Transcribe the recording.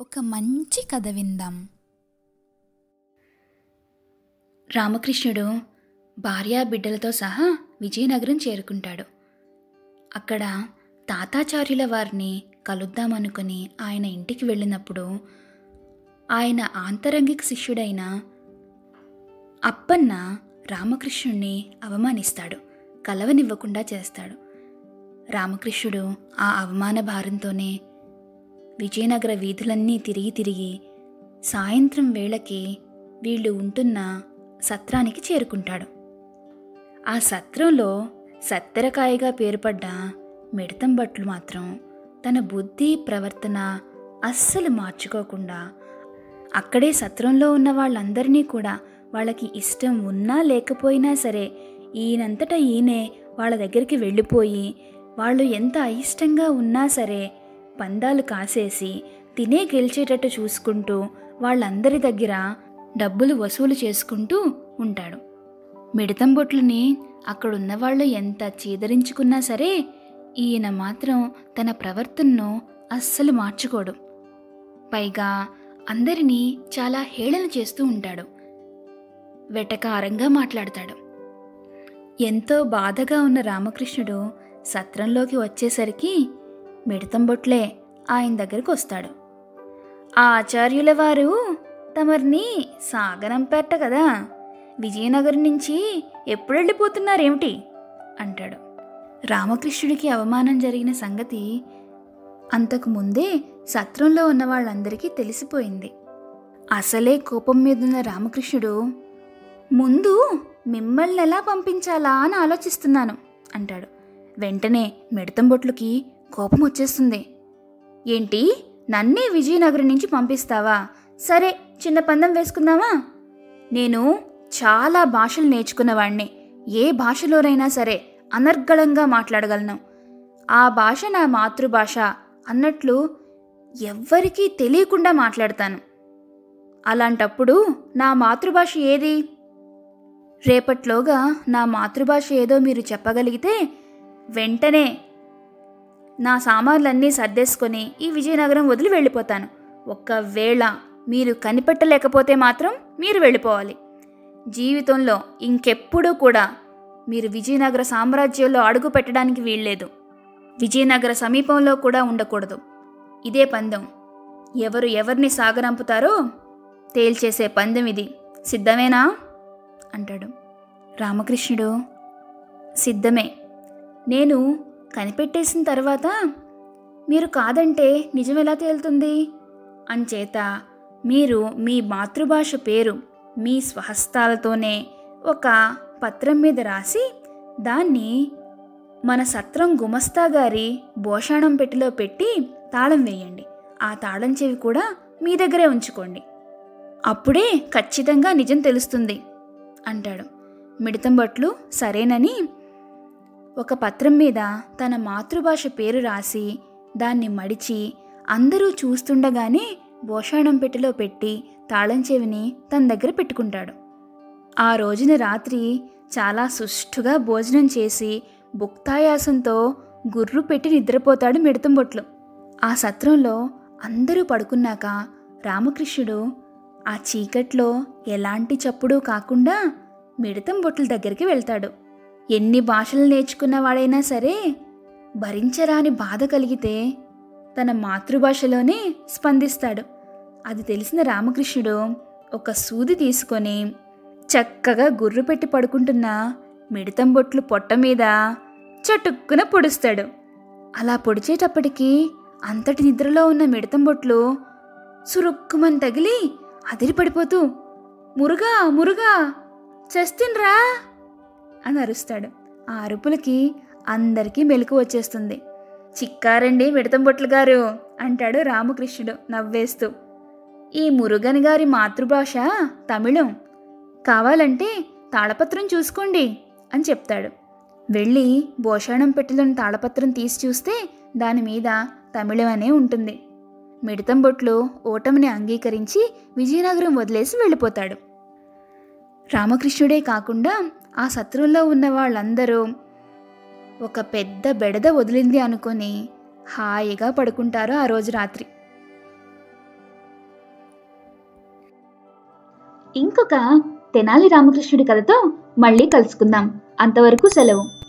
ఒక మంచి కథ విందాం. రామకృష్ణుడు భార్యా బిడ్డలతో సహా విజయనగరం చేరుకుంటాడు. అక్కడ తాతాచార్యుల వారిని కలుద్దామనుకుని ఆయన ఇంటికి వెళ్ళినప్పుడు ఆయన ఆంతరంగిక శిష్యుడైన అప్పన్న రామకృష్ణుణ్ణి అవమానిస్తాడు, కలవనివ్వకుండా చేస్తాడు. రామకృష్ణుడు ఆ అవమాన భారంతోనే విజయనగర వీధులన్నీ తిరిగి సాయంత్రం వేళకి వీళ్ళు ఉంటున్న సత్రానికి చేరుకుంటాడు. ఆ సత్రంలో సత్తెరకాయగా పేరుపడ్డ మిడతం భట్లు మాత్రం తన బుద్ధి ప్రవర్తన అస్సలు మార్చుకోకుండా అక్కడే సత్రంలో ఉన్న వాళ్ళందరినీ కూడా వాళ్ళకి ఇష్టం ఉన్నా లేకపోయినా సరే ఈయనంతటా ఈయనే వాళ్ళ దగ్గరికి వెళ్ళిపోయి వాళ్ళు ఎంత అయిష్టంగా ఉన్నా సరే పందాలు కాసేసి తినే గెలిచేటట్టు చూసుకుంటూ వాళ్ళందరి దగ్గర డబ్బులు వసూలు చేసుకుంటూ ఉంటాడు. మిడతం బొట్లని అక్కడున్న వాళ్ళు ఎంత చీదరించుకున్నా సరే ఈయన మాత్రం తన ప్రవర్తనను అస్సలు మార్చుకోడు. పైగా అందరినీ చాలా హేళన చేస్తూ ఉంటాడు, వెటకారంగా మాట్లాడతాడు. ఎంతో బాధగా ఉన్న రామకృష్ణుడు సత్రంలోకి వచ్చేసరికి మిడతం బొట్లే ఆయన దగ్గరికి వస్తాడు. ఆచార్యుల వారు తమరిని సాగనంపేట కదా, విజయనగరం నుంచి ఎప్పుడు వెళ్ళిపోతున్నారేమిటి అంటాడు. రామకృష్ణుడికి అవమానం జరిగిన సంగతి అంతకుముందే సత్రంలో ఉన్న వాళ్ళందరికీ తెలిసిపోయింది. అసలే కోపం మీదున్న రామకృష్ణుడు ముందు మిమ్మల్ని ఎలా పంపించాలా అని ఆలోచిస్తున్నాను అంటాడు. వెంటనే మిడతం బొట్లుకి కోపం వచ్చేస్తుంది. ఏంటి, నన్నే విజయనగరం నుంచి పంపిస్తావా? సరే, చిన్న పందెం వేసుకుందామా? నేను చాలా భాషలు నేర్చుకున్నవాణ్ణి, ఏ భాషలోనైనా సరే అనర్గళంగా మాట్లాడగలను. ఆ భాష నా మాతృభాష అన్నట్లు ఎవ్వరికీ తెలియకుండా మాట్లాడతాను. అలాంటప్పుడు నా మాతృభాష ఏది? రేపట్లోగా నా మాతృభాష ఏదో మీరు చెప్పగలిగితే వెంటనే నా సామాన్లన్నీ సర్దేసుకొని ఈ విజయనగరం వదిలి వెళ్ళిపోతాను. ఒక్కవేళ మీరు కనిపెట్టలేకపోతే మాత్రం మీరు వెళ్ళిపోవాలి. జీవితంలో ఇంకెప్పుడూ కూడా మీరు విజయనగర సామ్రాజ్యంలో అడుగు పెట్టడానికి వీల్లేదు. విజయనగర సమీపంలో కూడా ఉండకూడదు. ఇదే పందెం. ఎవరు ఎవరిని సాగనంపుతారో తేల్చేసే పందెం ఇది. సిద్ధమేనా అంటాడు. రామకృష్ణుడు సిద్ధమే. నేను కనిపెట్టేసిన తర్వాత మీరు కాదంటే నిజమెలా తేలుతుంది? అంచేత మీరు మీ మాతృభాష పేరు మీ స్వహస్తాలతోనే ఒక పత్రం మీద రాసి దాన్ని మన సత్రం గుమస్తా గారి భోషాణం పెట్టెలో పెట్టి తాళం వేయండి. ఆ తాళం చెవి కూడా మీ దగ్గరే ఉంచుకోండి. అప్పుడే ఖచ్చితంగా నిజం తెలుస్తుంది అంటాడు. మిడతం భట్లు సరేనని ఒక పత్రం మీద తన మాతృభాష పేరు రాసి దాన్ని మడిచి అందరూ చూస్తుండగానే భోషాణం పెట్టెలో పెట్టి తాళం చెవిని తన దగ్గర పెట్టుకుంటాడు. ఆ రోజున రాత్రి చాలా సుష్టుగా భోజనం చేసి భుక్తాయాసంతో గుర్రు పెట్టి నిద్రపోతాడు మిడతం బొట్లు. ఆ సత్రంలో అందరూ పడుకున్నాక రామకృష్ణుడు ఆ చీకట్లో ఎలాంటి చప్పుడు కాకుండా మిడతం బొట్ల దగ్గరికి వెళ్తాడు. ఎన్ని భాషలు నేర్చుకున్నవాడైనా సరే భరించరాని బాధ కలిగితే తన మాతృభాషలోనే స్పందిస్తాడు. అది తెలిసిన రామకృష్ణుడు ఒక సూది తీసుకొని చక్కగా గుర్రు పెట్టి పడుకుంటున్న మిడతం బొట్లు పొట్ట మీద చటుక్కున పొడుస్తాడు. అలా పొడిచేటప్పటికీ అంతటి నిద్రలో ఉన్న మిడతం బొట్లు సురుక్కుమని తగిలి అదిరిపడిపోతూ మురుగా మురుగా చస్తిన్రా అని అరుస్తాడు. ఆ అరుపులకి అందరికీ మెలకు వచ్చేస్తుంది. చిక్కారండి మిడతం బొట్లు గారు అంటాడు రామకృష్ణుడు నవ్వేస్తూ. ఈ మురుగన్ గారి మాతృభాష తమిళం, కావాలంటే తాళపత్రం చూసుకోండి అని చెప్తాడు. వెళ్ళి భోషాణం పెట్టెలోని తాళపత్రం తీసి చూస్తే దాని మీద తమిళం అనే ఉంటుంది. మిడతం బొట్లు ఓటమిని అంగీకరించి విజయనగరం వదిలేసి వెళ్ళిపోతాడు. రామకృష్ణుడే కాకుండా ఆ సత్రంలో ఉన్న వాళ్ళందరూ ఒక పెద్ద బెడద వదిలింది అనుకొని హాయిగా పడుకుంటారు ఆ రోజు రాత్రి. ఇంకొక తెనాలి రామకృష్ణుడి కథతో మళ్ళీ కలుసుకుందాం. అంతవరకు సెలవు.